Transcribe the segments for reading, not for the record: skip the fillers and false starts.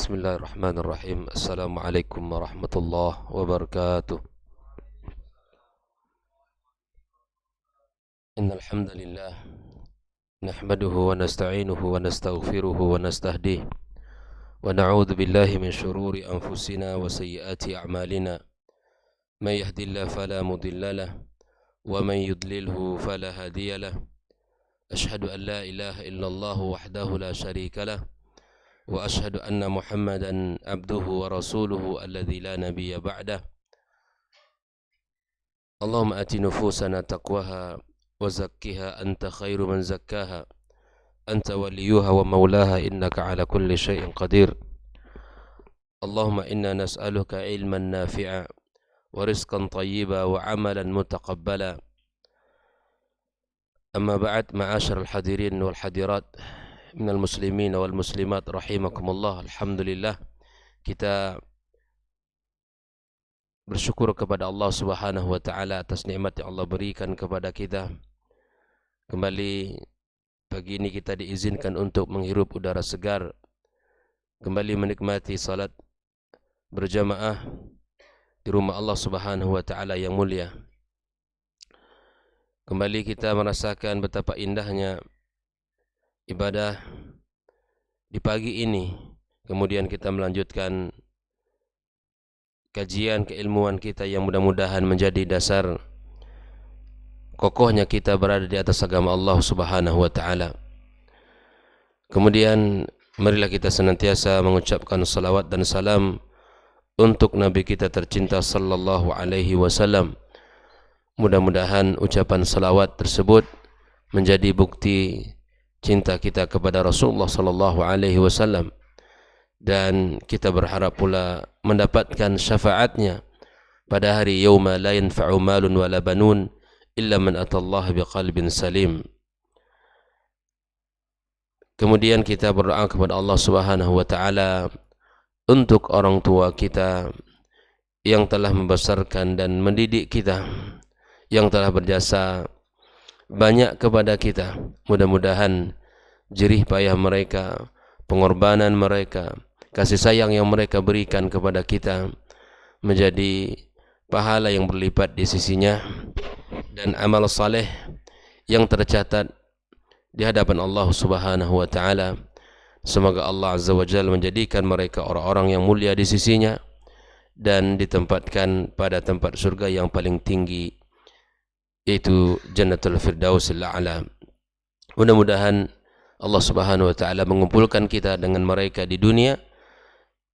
Bismillahirrahmanirrahim. Assalamualaikum warahmatullahi wabarakatuh. Innal hamdalillah nahmaduhu wa nasta'inuhu wa nastaghfiruhu wa nastahdihi wa na'udzu billahi min shururi anfusina wa sayyiati a'malina. May yahdihillahu fala mudilla lahu wa man yudlilhu fala hadiya lahu. Ashhadu an la ilaha illallah wahdahu la syarika lahu wa ashhadu anna Muhammadan abduhu wa rasuluhu alladzi la nabiyya ba'dah. Allahumma ati nufusana taqwaha wa zakkiha anta khairu man zakkaha anta waliyuha wa maulaha innaka ala kulli syai'in qadir. Allahumma inna nas'aluka ilman nafi'a wa rizqan tayyiba wa amalan mutaqabbala. Amma ba'd, ma'asyiral hadirin wal hadirat minal muslimin wal muslimat rahimakumullah. Alhamdulillah, kita bersyukur kepada Allah Subhanahu wa taala atas nikmat yang Allah berikan kepada kita. Kembali pagi ini kita diizinkan untuk menghirup udara segar, kembali menikmati salat berjamaah di rumah Allah Subhanahu wa taala yang mulia. Kembali kita merasakan betapa indahnya ibadah di pagi ini. Kemudian kita melanjutkan kajian keilmuan kita yang mudah-mudahan menjadi dasar kokohnya kita berada di atas agama Allah Subhanahu wa taala. Kemudian marilah kita senantiasa mengucapkan salawat dan salam untuk Nabi kita tercinta sallallahu alaihi wasallam. Mudah-mudahan ucapan salawat tersebut menjadi bukti cinta kita kepada Rasulullah sallallahu alaihi wasallam, dan kita berharap pula mendapatkan syafaatnya pada hari yauma la yanfa'u malun wala banun illa man atallaha biqalbin salim. Kemudian kita berdoa kepada Allah Subhanahu wa taala untuk orang tua kita yang telah membesarkan dan mendidik kita, yang telah berjasa banyak kepada kita. Mudah-mudahan jerih payah mereka, pengorbanan mereka, kasih sayang yang mereka berikan kepada kita menjadi pahala yang berlipat di sisinya dan amal saleh yang tercatat di hadapan Allah Subhanahu wa taala. Semoga Allah Azza wa Jalla menjadikan mereka orang-orang yang mulia di sisinya dan ditempatkan pada tempat surga yang paling tinggi, yaitu Jannatul Firdausil A'la. Mudah-mudahan Allah Subhanahu wa taala mengumpulkan kita dengan mereka di dunia,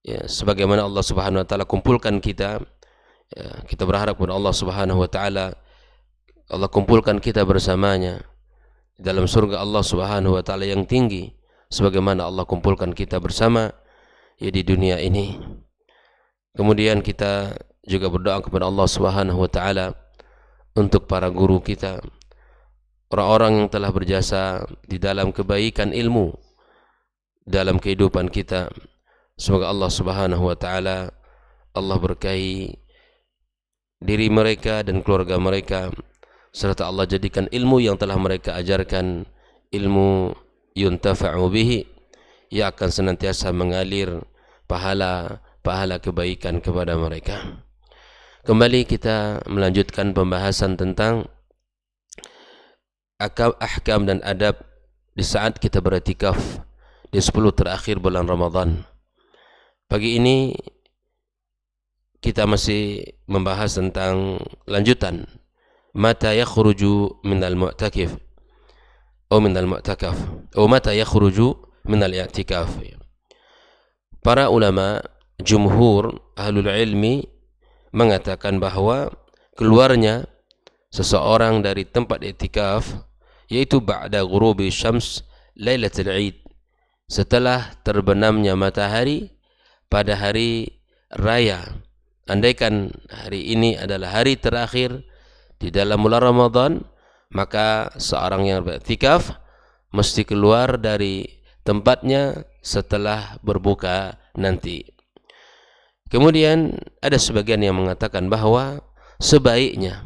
ya, sebagaimana Allah Subhanahu wa taala kumpulkan kita. Ya, kita berharap kepada Allah Subhanahu wa taala Allah kumpulkan kita bersamanya dalam surga Allah Subhanahu wa taala yang tinggi, sebagaimana Allah kumpulkan kita bersama ya di dunia ini. Kemudian kita juga berdoa kepada Allah Subhanahu wa taala untuk para guru kita, orang-orang yang telah berjasa di dalam kebaikan ilmu dalam kehidupan kita. Semoga Allah Subhanahu wa taala Allah berkahi diri mereka dan keluarga mereka, serta Allah jadikan ilmu yang telah mereka ajarkan ilmu yuntafa'u bihi, yang akan senantiasa mengalir pahala kebaikan kepada mereka. Kembali kita melanjutkan pembahasan tentang ahkam dan adab di saat kita beriktikaf di 10 terakhir bulan Ramadan. Pagi ini kita masih membahas tentang lanjutan mata yakhruju minal mu'takif atau minal mu'takaf atau mata yakhruju minal i'tikaf. Para ulama jumhur ahlul ilmi mengatakan bahwa keluarnya seseorang dari tempat i'tikaf yaitu ba'da ghurubi syams lailatul Id, setelah terbenamnya matahari pada hari raya. Andaikan hari ini adalah hari terakhir di dalam bulan Ramadan, maka seorang yang beriktikaf mesti keluar dari tempatnya setelah berbuka nanti. Kemudian ada sebagian yang mengatakan bahwa sebaiknya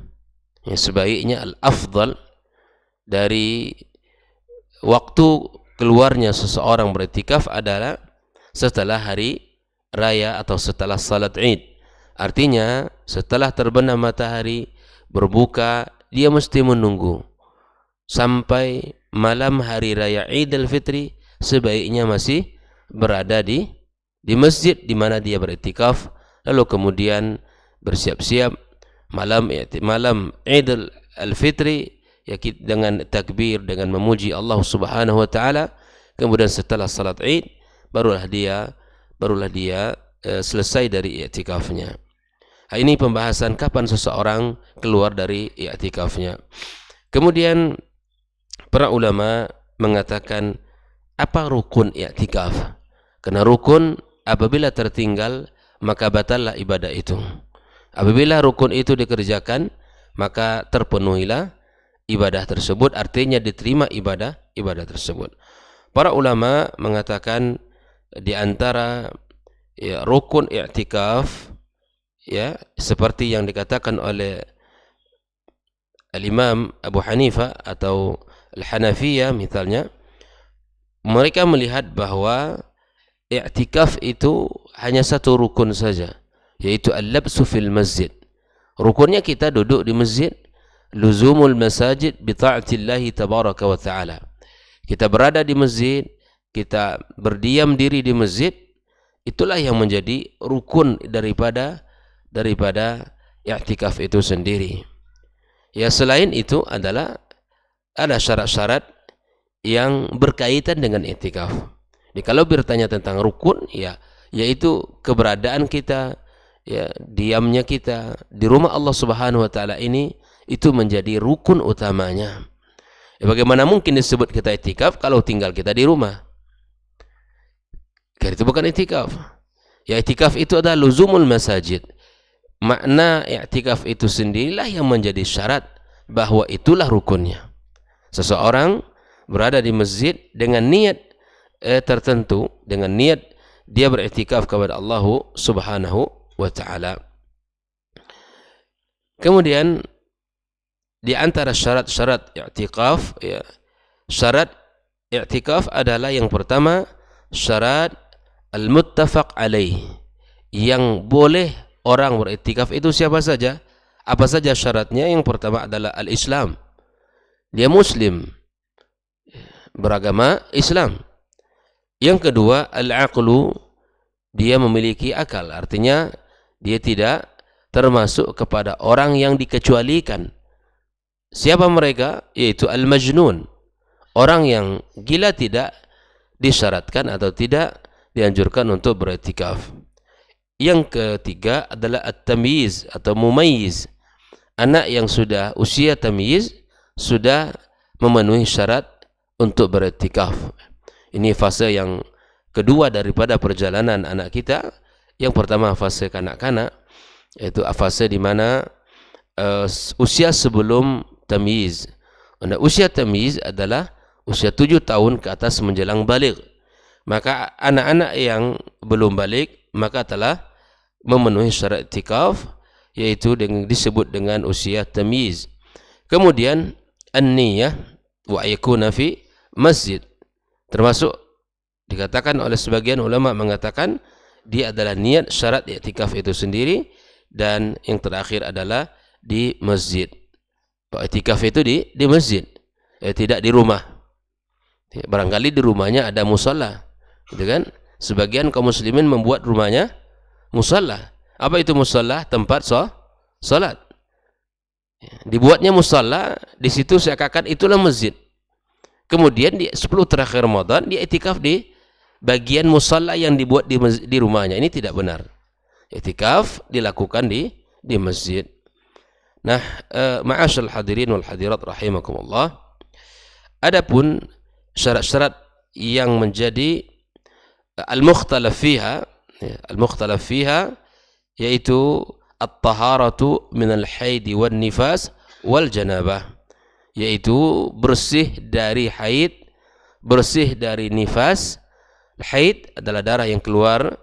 al-afdal dari waktu keluarnya seseorang beriktikaf adalah setelah hari raya atau setelah salat Id. Artinya setelah terbenam matahari berbuka, dia mesti menunggu sampai malam hari raya Idul Fitri, sebaiknya masih berada di masjid di mana dia beriktikaf, lalu kemudian bersiap-siap malam Idul Fitri ya, dengan takbir, dengan memuji Allah Subhanahu wa taala. Kemudian setelah salat Id barulah dia selesai dari i'tikafnya. Nah, ini pembahasan kapan seseorang keluar dari i'tikafnya. Kemudian para ulama mengatakan apa rukun i'tikaf? Karena rukun apabila tertinggal maka batallah ibadah itu. Apabila rukun itu dikerjakan maka terpenuhilah ibadah tersebut, artinya diterima ibadah tersebut. Para ulama mengatakan di antara ya, rukun i'tikaf ya, seperti yang dikatakan oleh Al-Imam Abu Hanifah atau Al-Hanafiyah misalnya, mereka melihat bahwa i'tikaf itu hanya satu rukun saja, yaitu al-labsu fil masjid. Rukunnya kita duduk di masjid, luzumul masajid bi ta'atillahi tabaraka wa ta'ala. Kita berada di masjid, kita berdiam diri di masjid, itulah yang menjadi rukun daripada i'tikaf itu sendiri. Ya, selain itu ada syarat-syarat yang berkaitan dengan i'tikaf. Jadi kalau bertanya tentang rukun, ya yaitu keberadaan kita, ya diamnya kita di rumah Allah Subhanahu wa taala ini, itu menjadi rukun utamanya. Ya, bagaimana mungkin disebut kita i'tikaf kalau tinggal kita di rumah? Karena itu bukan i'tikaf. Ya, i'tikaf itu adalah luzumul masajid. Makna i'tikaf itu sendirilah yang menjadi syarat bahwa itulah rukunnya. Seseorang berada di masjid dengan niat tertentu, dengan niat dia beriktikaf kepada Allah Subhanahu wa taala. Kemudian di antara syarat-syarat i'tikaf, ya, syarat i'tikaf adalah yang pertama syarat al-muttafaq alaih, yang boleh orang beriktikaf itu siapa saja. Apa saja syaratnya? Yang pertama adalah al-Islam, dia muslim, beragama Islam. Yang kedua al-aqlu, dia memiliki akal, artinya dia tidak termasuk kepada orang yang dikecualikan. Siapa mereka? Yaitu al-majnun, orang yang gila tidak disyaratkan atau tidak dianjurkan untuk beriktikaf. Yang ketiga adalah at-tamyiz atau mumayyiz, anak yang sudah usia tamyiz, sudah memenuhi syarat untuk beriktikaf. Ini fase yang kedua daripada perjalanan anak kita. Yang pertama fase kanak-kanak, yaitu fase di mana usia sebelum tamyiz. Nah, usia tamyiz adalah usia 7 tahun ke atas menjelang baligh. Maka anak-anak yang belum balik maka telah memenuhi syarat i'tikaf, yaitu disebut dengan usia tamyiz. Kemudian an-niyah wa yakuna fi masjid, termasuk dikatakan oleh sebagian ulama mengatakan dia adalah niat syarat i'tikaf itu sendiri. Dan yang terakhir adalah di masjid. I'tikaf itu di masjid, tidak di rumah. Barangkali di rumahnya ada musalla, gitu kan? Sebagian kaum muslimin membuat rumahnya musalla. Apa itu musalla? Tempat salat. Dibuatnya musalla, di situ seakan-akan itulah masjid. Kemudian di 10 terakhir Ramadan dia i'tikaf di bagian musalla yang dibuat di rumahnya. Ini tidak benar. I'tikaf dilakukan di masjid. Nah, ma'asyal hadirin wal hadirat rahimakumullah. Adapun syarat-syarat yang menjadi al-mukhtalaf fiha, yaitu at-taharatu minal haid wan nifas wal janabah, yaitu bersih dari haid, bersih dari nifas. Haid adalah darah yang keluar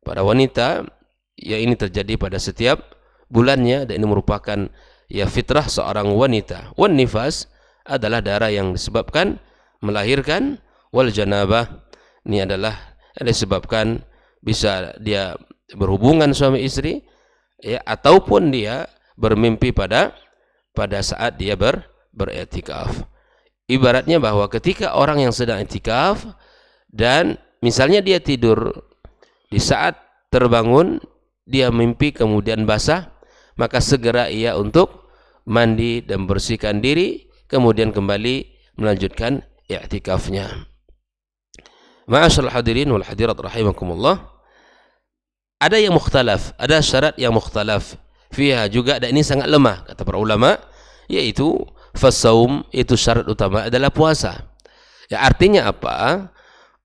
pada wanita, ya ini terjadi pada setiap bulannya, dan ini merupakan ya fitrah seorang wanita. Wan nifas adalah darah yang disebabkan melahirkan. Wal janabah, ini adalah disebabkan bisa dia berhubungan suami istri, ya, ataupun dia bermimpi pada saat dia beriktikaf. Ibaratnya bahwa ketika orang yang sedang iktikaf dan misalnya dia tidur, di saat terbangun dia mimpi kemudian basah, maka segera ia untuk mandi dan bersihkan diri, kemudian kembali melanjutkan i'tikafnya. Ma'asyiral hadirin wal hadirat rahimakumullah. Ada yang mukhtalaf, ada syarat yang mukhtalaf fiha juga, dan ini sangat lemah kata para ulama, yaitu fasaum, itu syarat utama adalah puasa. Ya, artinya apa?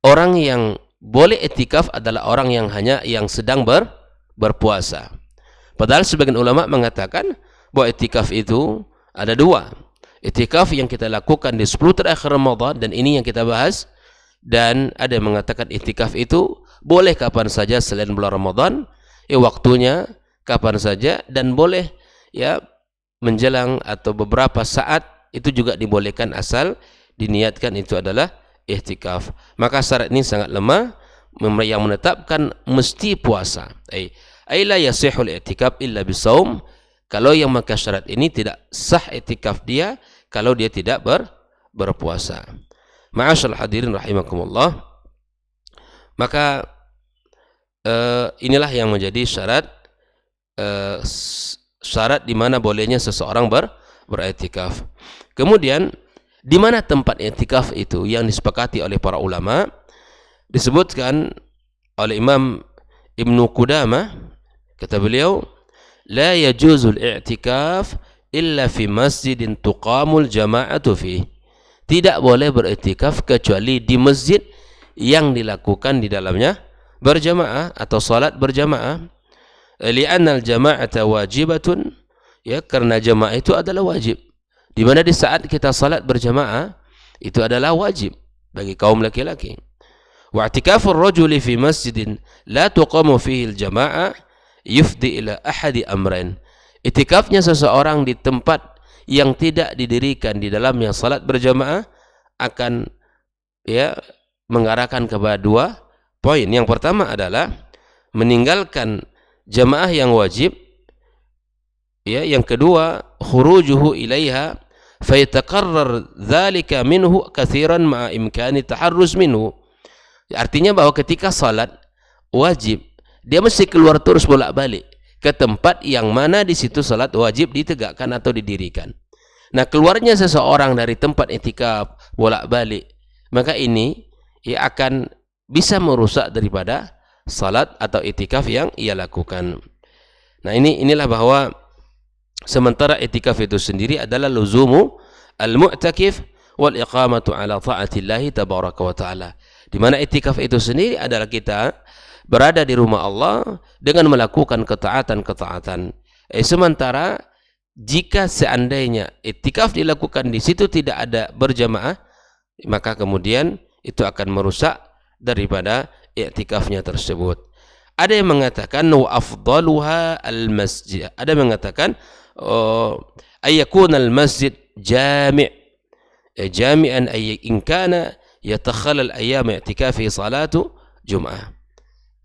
Orang yang boleh i'tikaf adalah orang yang sedang berpuasa. Padahal sebagian ulama mengatakan bahwa i'tikaf itu ada dua. I'tikaf yang kita lakukan di 10 terakhir Ramadan, dan ini yang kita bahas. Dan ada yang mengatakan i'tikaf itu boleh kapan saja selain bulan Ramadan, ya waktunya kapan saja, dan boleh ya menjelang atau beberapa saat itu juga dibolehkan asal diniatkan itu adalah i'tikaf. Maka syarat ini sangat lemah, yang menetapkan mesti puasa. Ai la yasihul i'tikaf illa bisaum. Kalau yang maka syarat ini tidak sah i'tikaf dia kalau dia tidak berpuasa. Ma'asyiral hadirin rahimakumullah. Maka inilah yang menjadi syarat di mana bolehnya seseorang beriktikaf. Kemudian di mana tempat i'tikaf itu yang disepakati oleh para ulama, disebutkan oleh Imam Ibnu Qudamah, kata beliau, la yajuzul i'tikaf illa fi masjidin tuqamul jama'atu fihi. Tidak boleh beriktikaf kecuali di masjid yang dilakukan di dalamnya berjamaah atau salat berjamaah. Li'anna al-jama'ata wajibatun, ya, karena jamaah itu adalah wajib. Di mana di saat kita salat berjamaah itu adalah wajib bagi kaum laki-laki. Wa i'tikafur rajuli fi masjidin la tuqamu fihi al-jama'ah yufdi ila ahadi amrain. I'tikafnya seseorang di tempat yang tidak didirikan di dalamnya salat berjamaah akan ya mengarahkan kepada dua poin. Yang pertama adalah meninggalkan jamaah yang wajib, ya. Yang kedua, khurujuhu ilaiha fayataqarrar dzalika minhu katsiran ma'a imkani taharruz minhu. Artinya bahwa ketika salat wajib, dia mesti keluar terus bolak-balik ke tempat yang mana di situ salat wajib ditegakkan atau didirikan. Nah, keluarnya seseorang dari tempat i'tikaf bolak-balik, maka ini ia akan bisa merusak daripada salat atau i'tikaf yang ia lakukan. Nah, inilah bahwa sementara i'tikaf itu sendiri adalah luzumu al-mu'takif wal iqamatu ala ta'atillahi tabaraka wa ta'ala. Di mana i'tikaf itu sendiri adalah kita berada di rumah Allah dengan melakukan ketaatan-ketaatan. Sementara jika seandainya i'tikaf dilakukan di situ tidak ada berjamaah, maka kemudian itu akan merusak daripada i'tikafnya tersebut. Ada yang mengatakan wa afdaluha al-masjid. Ada yang mengatakan ayyakuna al-masjid jami'. Jami'an ay in kana yatakhalal ayyam i'tikafi salatu jum'ah.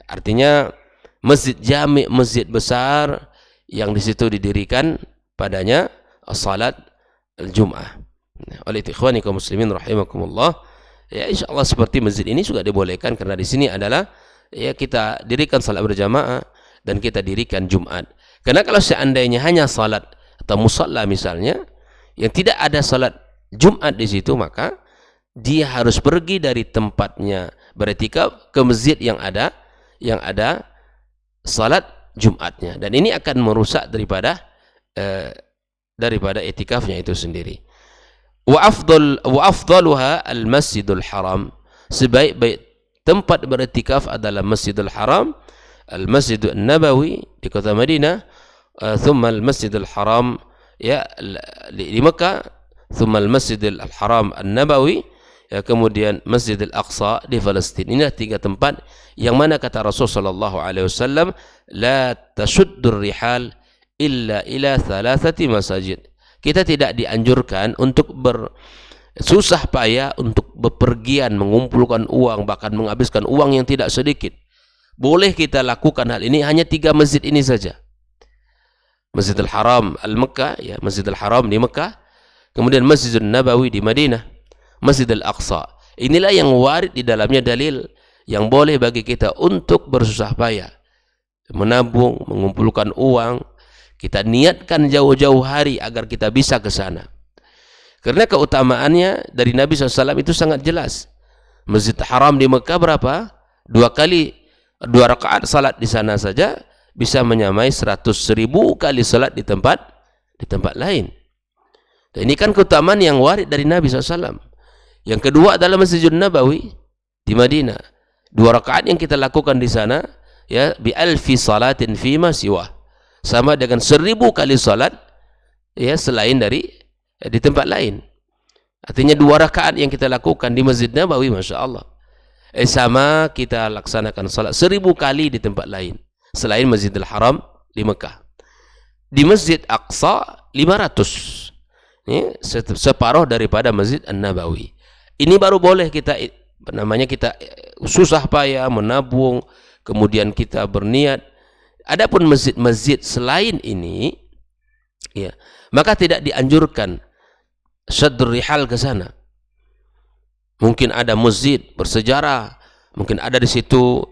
Artinya masjid jami', masjid besar yang di situ didirikan padanya salat al-jum'ah. Oleh ikhwani kaum muslimin rahimakumullah, ya insyaallah seperti masjid ini sudah dibolehkan karena di sini adalah ya kita dirikan salat berjamaah dan kita dirikan Jumat. Karena kalau seandainya hanya salat atau musalla misalnya yang tidak ada salat Jumat di situ, maka dia harus pergi dari tempatnya beriktikaf ke masjid yang ada salat Jumatnya, dan ini akan merusak daripada i'tikafnya itu sendiri. Wa afdaluha al-masjidul haram. Sebaik-baik tempat beriktikaf adalah Masjidil Haram, al-Masjidun Nabawi di kota Madinah, thumma al-Masjidil Haram ya di Mekah, thumma al-Masjidil Haram an-Nabawi, ya, kemudian Masjidil Aqsa di Palestina. Inilah tiga tempat yang mana kata Rasul sallallahu alaihi wasallam, la tashuddur rihal illa ila thalathati masajid. Kita tidak dianjurkan untuk bersusah payah untuk bepergian mengumpulkan uang, bahkan menghabiskan uang yang tidak sedikit boleh kita lakukan hal ini hanya 3 masjid ini saja. Masjidil Haram Al-Mekkah, ya, Masjidil Haram di Mekah, kemudian Masjidun Nabawi di Madinah, Masjidil Aqsa. Inilah yang warid di dalamnya dalil yang boleh bagi kita untuk bersusah payah, menabung, mengumpulkan uang, kita niatkan jauh-jauh hari agar kita bisa ke sana. Karena keutamaannya dari Nabi SAW itu sangat jelas. Masjid Haram di Mekah berapa? 2 rakaat salat di sana saja bisa menyamai 100.000 kali salat di tempat lain. Dan ini kan keutamaan yang warid dari Nabi SAW. Yang kedua adalah Masjidun Nabawi di Madinah. 2 rakaat yang kita lakukan di sana, ya, bi alfi salatin fima siwa, sama dengan 1000 kali salat, ya, selain dari di tempat lain. Artinya 2 rakaat yang kita lakukan di Masjid Nabawi, Masya Allah, sama kita laksanakan salat 1000 kali di tempat lain selain Masjidil Haram di Mekah. Di Masjid Aqsa 500, ini separuh daripada Masjid An-Nabawi. Ini baru boleh kita kita susah payah menabung, kemudian kita berniat. Adapun masjid-masjid selain ini, ya, maka tidak dianjurkan syaddur rihal ke sana. Mungkin ada masjid bersejarah, mungkin ada di situ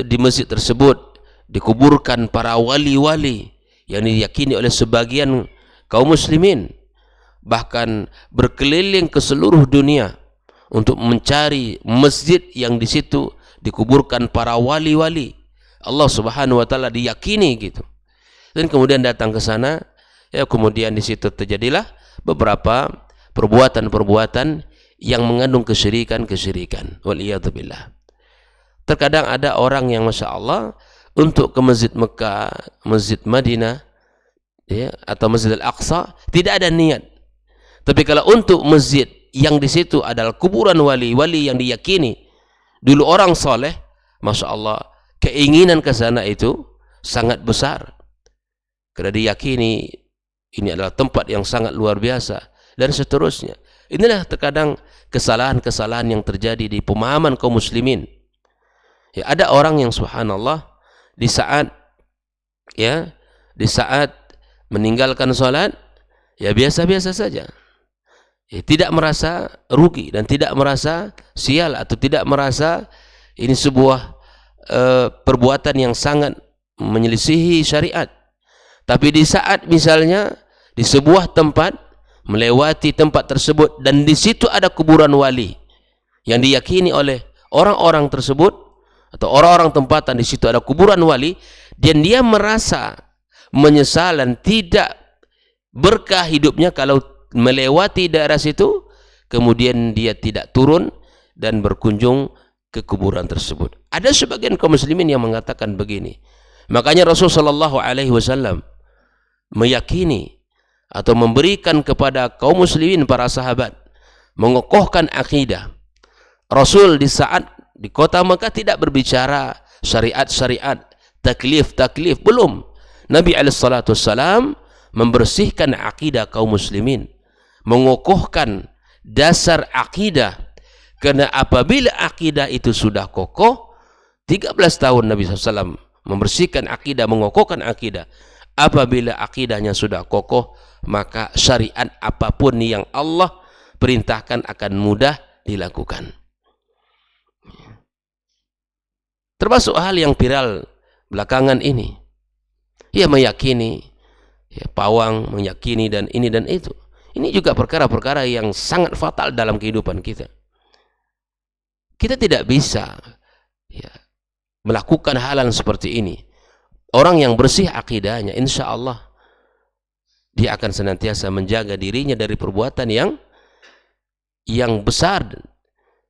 di masjid tersebut dikuburkan para wali-wali yang diyakini oleh sebagian kaum muslimin, bahkan berkeliling ke seluruh dunia untuk mencari masjid yang di situ dikuburkan para wali-wali Allah Subhanahu wa taala, diyakini gitu. Dan kemudian datang ke sana, ya, kemudian di situ terjadilah beberapa perbuatan-perbuatan yang mengandung kesyirikan. Waliyadzubillah. Terkadang ada orang yang Masya Allah untuk ke Masjid Mekah, Masjid Madinah, ya, atau Masjid Al-Aqsa tidak ada niat. Tapi kalau untuk masjid yang di situ adalah kuburan wali-wali yang diyakini dulu orang soleh, Masya Allah, keinginan ke sana itu sangat besar. Karena diyakini ini adalah tempat yang sangat luar biasa, dan seterusnya. Inilah terkadang kesalahan-kesalahan yang terjadi di pemahaman kaum muslimin. Ya, ada orang yang subhanallah di saat meninggalkan sholat, ya biasa-biasa saja. Ya, tidak merasa rugi dan tidak merasa sial atau tidak merasa ini sebuah perbuatan yang sangat menyelisihi syariat. Tapi di saat misalnya di sebuah tempat, melewati tempat tersebut dan di situ ada kuburan wali yang diyakini oleh orang-orang tersebut atau orang-orang tempatan, di situ ada kuburan wali, dan dia merasa menyesal dan tidak berkah hidupnya kalau melewati daerah situ, kemudian dia tidak turun dan berkunjung ke kuburan tersebut. Ada sebagian kaum muslimin yang mengatakan begini. Makanya Rasulullah SAW meyakini atau memberikan kepada kaum muslimin, para sahabat, mengokohkan akidah. Rasul di saat di kota Mekah tidak berbicara syariat-syariat, taklif, belum. Nabi SAW membersihkan akidah kaum muslimin, mengokohkan dasar akidah. Karena apabila akidah itu sudah kokoh, 13 tahun Nabi SAW membersihkan akidah, mengokohkan akidah. Apabila akidahnya sudah kokoh, maka syariat apapun yang Allah perintahkan akan mudah dilakukan. Termasuk hal yang viral belakangan ini. Ia meyakini, ya, pawang, meyakini dan ini dan itu. Ini juga perkara-perkara yang sangat fatal dalam kehidupan kita. Kita tidak bisa, ya, melakukan hal-hal seperti ini. Orang yang bersih akidahnya, insya Allah dia akan senantiasa menjaga dirinya dari perbuatan yang besar,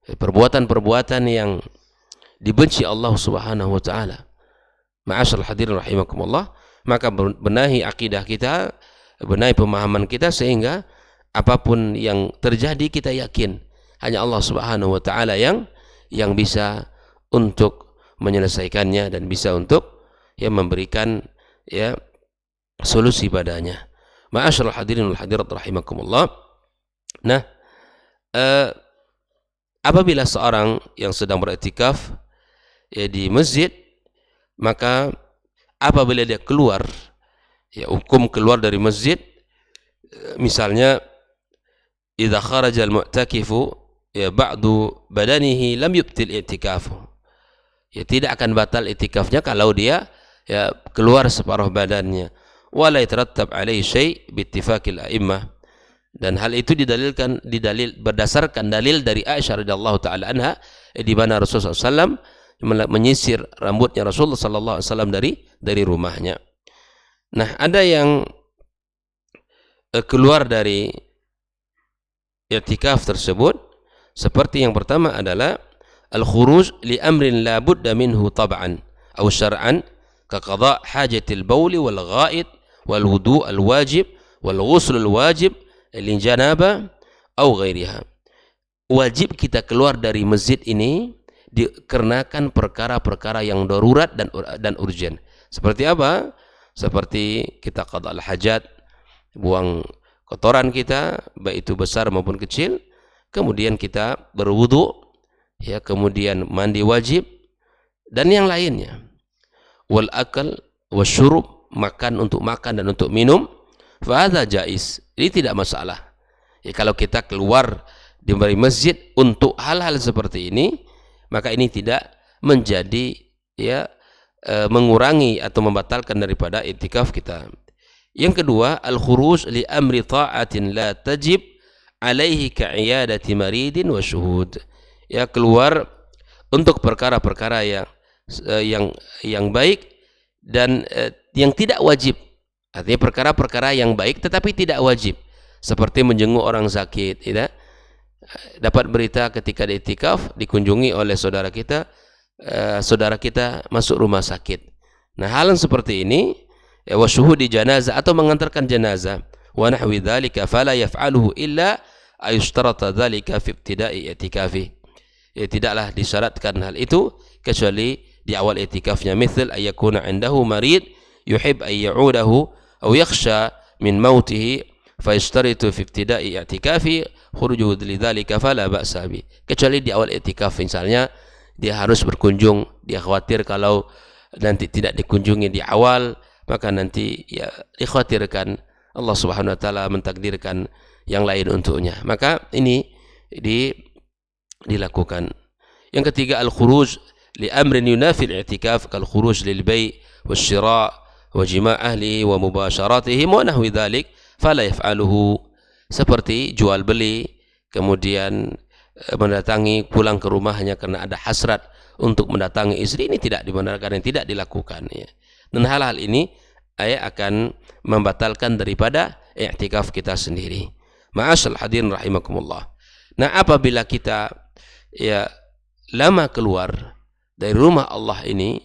perbuatan-perbuatan yang dibenci Allah Subhanahu wa taala. Ma'asyiral hadirin rahimakumullah, maka benahi akidah kita, benahi pemahaman kita, sehingga apapun yang terjadi kita yakin hanya Allah Subhanahu wa taala yang bisa untuk menyelesaikannya dan bisa untuk, ya, memberikan, ya, solusi padanya. Ma'asyiral hadirin wal hadirat rahimakumullah. Nah, apabila seorang yang sedang beriktikaf, ya di masjid, maka apabila dia keluar, ya hukum keluar dari masjid, misalnya idza kharaja al-mu'takifu ya ba'du badanihi lam yubtil i'tikafu, ya tidak akan batal i'tikafnya kalau dia ya keluar separuh badannya, wala yatarattab alaihi syai' biittifaqil a'immah, dan hal itu berdasarkan dalil dari Aisyah radhiyallahu taala anha, di mana Rasulullah SAW menyisir rambutnya Rasulullah sallallahu alaihi wasallam dari rumahnya. Nah, ada yang keluar dari i'tikaf tersebut, seperti yang pertama adalah al-khuruj li amrin la budda minhu tab'an aw syar'an ka qada' hajatil bauli wal ghaid wal wudu' al wajib wal ghusl al wajib lin janabah aw ghairiha. Wajib kita keluar dari masjid ini dikarenakan perkara-perkara yang darurat dan urgen. Seperti apa? Seperti kita qada' al hajat, buang kotoran kita baik itu besar maupun kecil, kemudian kita berwudu, ya, kemudian mandi wajib dan yang lainnya. Wal akal wasyurub, makan untuk makan dan untuk minum, fa hadza jaiz. Ini tidak masalah. Ya, kalau kita keluar dari masjid untuk hal-hal seperti ini, maka ini tidak menjadi ya mengurangi atau membatalkan daripada i'tikaf kita. Yang kedua, al-khuruj li amri ta'atin la tajib alaihi ka'iyadati maridin wa syuhud. Ya, keluar untuk perkara-perkara yang baik dan yang tidak wajib. Artinya perkara-perkara yang baik tetapi tidak wajib. Seperti menjenguk orang sakit, ya. Dapat berita ketika di i'tikaf dikunjungi oleh saudara kita masuk rumah sakit. Nah, hal seperti ini, ya, wa syuhudi janazah atau mengantarkan jenazah wa nahwi dzalika fala yaf'aluhu illa ayushtarata dzalika fi ibtida'i i'tikafi. Ya, tidaklah disyaratkan hal itu kecuali di awal i'tikafnya, misal ayyakuna 'indahu marid yuhib ay ya'udahu aw yakhsha min mautihi fa yashtaritu fi ibtida'i i'tikafi khurujuhu lidzalika fala ba'sa bi. Kecuali di awal i'tikaf, misalnya dia harus berkunjung, dia khawatir kalau nanti tidak dikunjungi di awal, maka nanti ya dikhawatirkan Allah Subhanahu wa taala mentakdirkan yang lain untuknya. Maka ini dilakukan. Yang ketiga, al-khuruj li amrin yunafi al-i'tikaf kal khuruj lil bay' wasyira' wa jima' ahli wa mubasyaratihim wa nahwi dzalik fala yaf'aluhu. Seperti jual beli, kemudian mendatangi, pulang ke rumahnya karena ada hasrat untuk mendatangi istri, ini tidak dibenarkan dan tidak dilakukan, ya. Dan hal-hal ini akan membatalkan daripada i'tikaf kita sendiri. Ma'asyal hadirin rahimakumullah. Nah, apabila kita ya lama keluar dari rumah Allah ini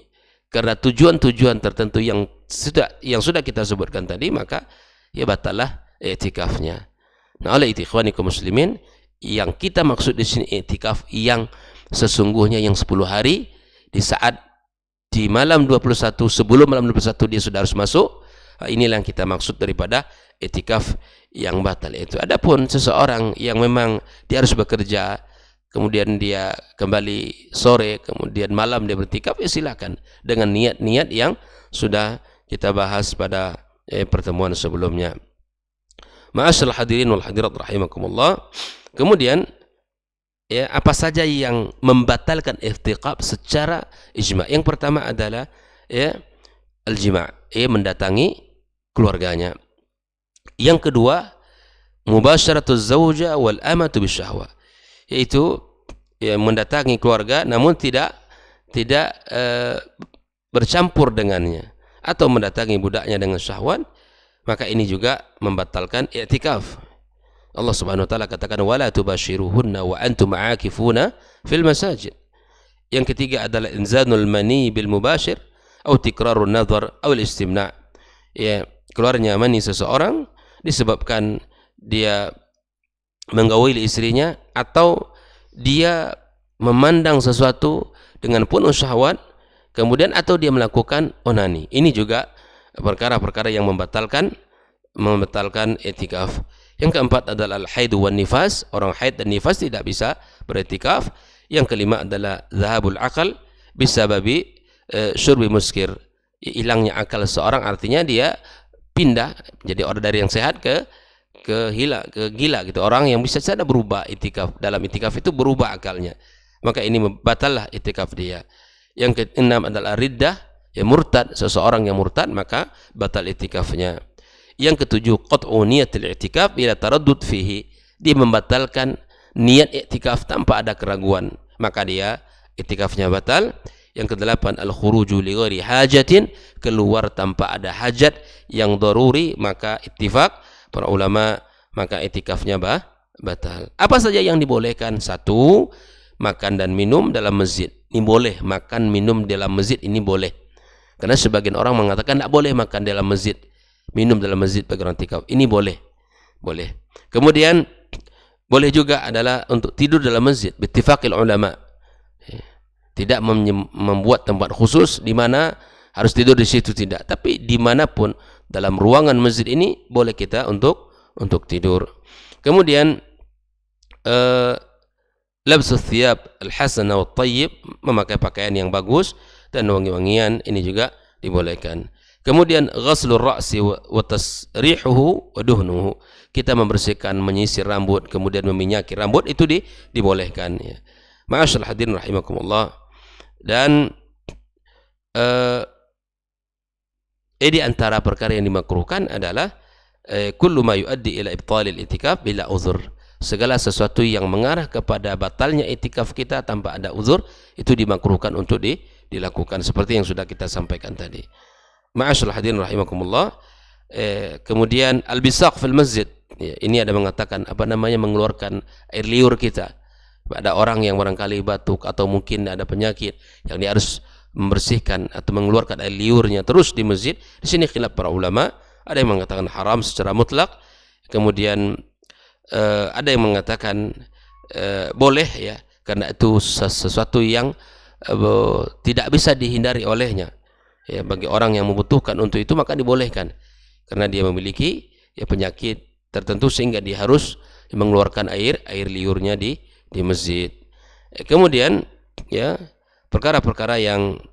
karena tujuan-tujuan tertentu yang sudah kita sebutkan tadi, maka ya batallah i'tikafnya. Nah, oleh itu ikhwanikum muslimin, yang kita maksud di sini i'tikaf yang sesungguhnya yang 10 hari, di saat di malam 21, sebelum malam 21 dia sudah harus masuk, inilah yang kita maksud daripada i'tikaf yang batal itu. Adapun seseorang yang memang dia harus bekerja, kemudian dia kembali sore, kemudian malam dia beriktikaf, ya silakan dengan niat-niat yang sudah kita bahas pada pertemuan sebelumnya. Ma'asyiral hadirin wal hadirat rahimakumullah. Kemudian ya, apa saja yang membatalkan i'tikaf secara ijma'? Yang pertama adalah ya al-jima', ya mendatangi keluarganya. Yang kedua, mubasyaratuz zauja wal amatu bisyahwa, yaitu ya mendatangi keluarga namun tidak bercampur dengannya, atau mendatangi budaknya dengan syahwat, maka ini juga membatalkan i'tikaf. Allah Subhanahu wa taala katakan wala tubashiruhunna wa antum aakifuna fil masajid. Yang ketiga adalah inzanul mani bil mubashir atau tikrarun nazar atau istimna'. Ya, keluarnya mani seseorang disebabkan dia menggauli istrinya atau dia memandang sesuatu dengan penuh syahwat, kemudian atau dia melakukan onani. Ini juga perkara-perkara yang membatalkan i'tikaf. Yang keempat adalah al-haid wan nifas, orang haid dan nifas tidak bisa beriktikaf. Yang kelima adalah zahabul akal, bisababi syurbi muskir, hilangnya akal seorang artinya dia pindah jadi orang dari yang sehat ke gila gitu. Orang yang bisa saja berubah itikaf, dalam itikaf itu berubah akalnya, maka ini batallah itikaf dia. Yang keenam adalah riddah, ya murtad, seseorang yang murtad maka batal itikafnya. Yang ketujuh qat'u niyatil i'tikaf bila taraddud fihi, dia membatalkan niat i'tikaf tanpa ada keraguan, maka dia i'tikafnya batal. Yang kedelapan al-khuruju li ghairi hajatin, keluar tanpa ada hajat yang daruri, maka ittifaq para ulama maka i'tikafnya batal. Apa saja yang dibolehkan? Satu, makan dan minum dalam masjid. Ini boleh, makan minum dalam masjid ini boleh. Karena sebagian orang mengatakan tidak boleh makan dalam masjid, minum dalam masjid bagi orang i'tikaf. Ini boleh. Boleh. Kemudian boleh juga adalah untuk tidur dalam masjid, bittifaqil ulama. Tidak membuat tempat khusus di mana harus tidur di situ, tidak. Tapi dimanapun dalam ruangan masjid ini boleh kita untuk tidur. Kemudian labsus thiyab al-hasana wa tayyib, memakai pakaian yang bagus dan wangi-wangian, ini juga dibolehkan. Kemudian ghaslur ra'si wa tasrihuhu wa duhnuhu, kita membersihkan, menyisir rambut, kemudian meminyaki rambut, itu dibolehkan ya. Ma'asyiral hadirin rahimakumullah. Dan di antara perkara yang dimakruhkan adalah kullu ma yuaddi ila ibtalil i'tikaf bila uzur, segala sesuatu yang mengarah kepada batalnya i'tikaf kita tanpa ada uzur, itu dimakruhkan untuk dilakukan seperti yang sudah kita sampaikan tadi. Ma'asyiral hadirin rahimakumullah. Kemudian al-bisaq fil masjid, ya, ini ada mengatakan mengeluarkan air liur kita. Ada orang yang barangkali batuk atau mungkin ada penyakit yang dia harus membersihkan atau mengeluarkan air liurnya terus di masjid. Di sini khilaf para ulama, ada yang mengatakan haram secara mutlak, kemudian ada yang mengatakan boleh ya, karena itu sesuatu yang tidak bisa dihindari olehnya ya, bagi orang yang membutuhkan untuk itu maka dibolehkan, karena dia memiliki ya penyakit tertentu sehingga dia harus mengeluarkan air liurnya di masjid. Kemudian ya perkara-perkara yang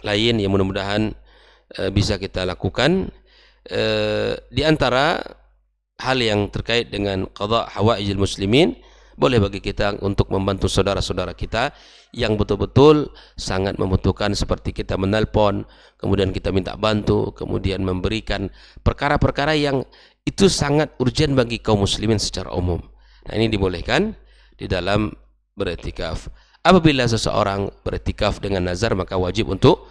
lain yang mudah-mudahan bisa kita lakukan, di antara hal yang terkait dengan qada hawaijil muslimin, boleh bagi kita untuk membantu saudara-saudara kita yang betul-betul sangat membutuhkan, seperti kita menelpon, kemudian kita minta bantu, kemudian memberikan perkara-perkara yang itu sangat urgent bagi kaum muslimin secara umum. Nah, ini dibolehkan di dalam beriktikaf. Apabila seseorang beriktikaf dengan nazar, maka wajib untuk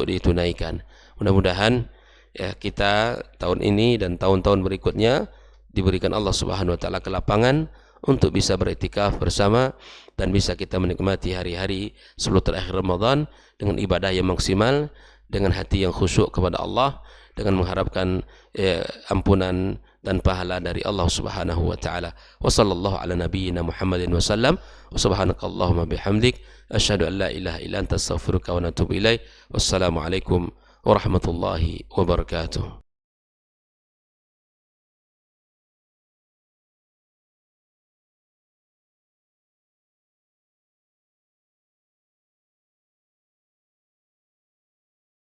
ditunaikan. Mudah-mudahan ya kita tahun ini dan tahun-tahun berikutnya diberikan Allah Subhanahu wa taala kelapangan untuk bisa beriktikaf bersama dan bisa kita menikmati hari-hari sebelum terakhir Ramadan dengan ibadah yang maksimal, dengan hati yang khusyuk kepada Allah, dengan mengharapkan ampunan dan pahala dari Allah Subhanahu wa taala. Wa sallallahu ala nabiyyina Muhammadin wa sallam. Wa subhanakallahumma bihamdik asyhadu an la ilaha illa anta astaghfiruka wa atubu ilaik. Wassalamu alaikum warahmatullahi wabarakatuh.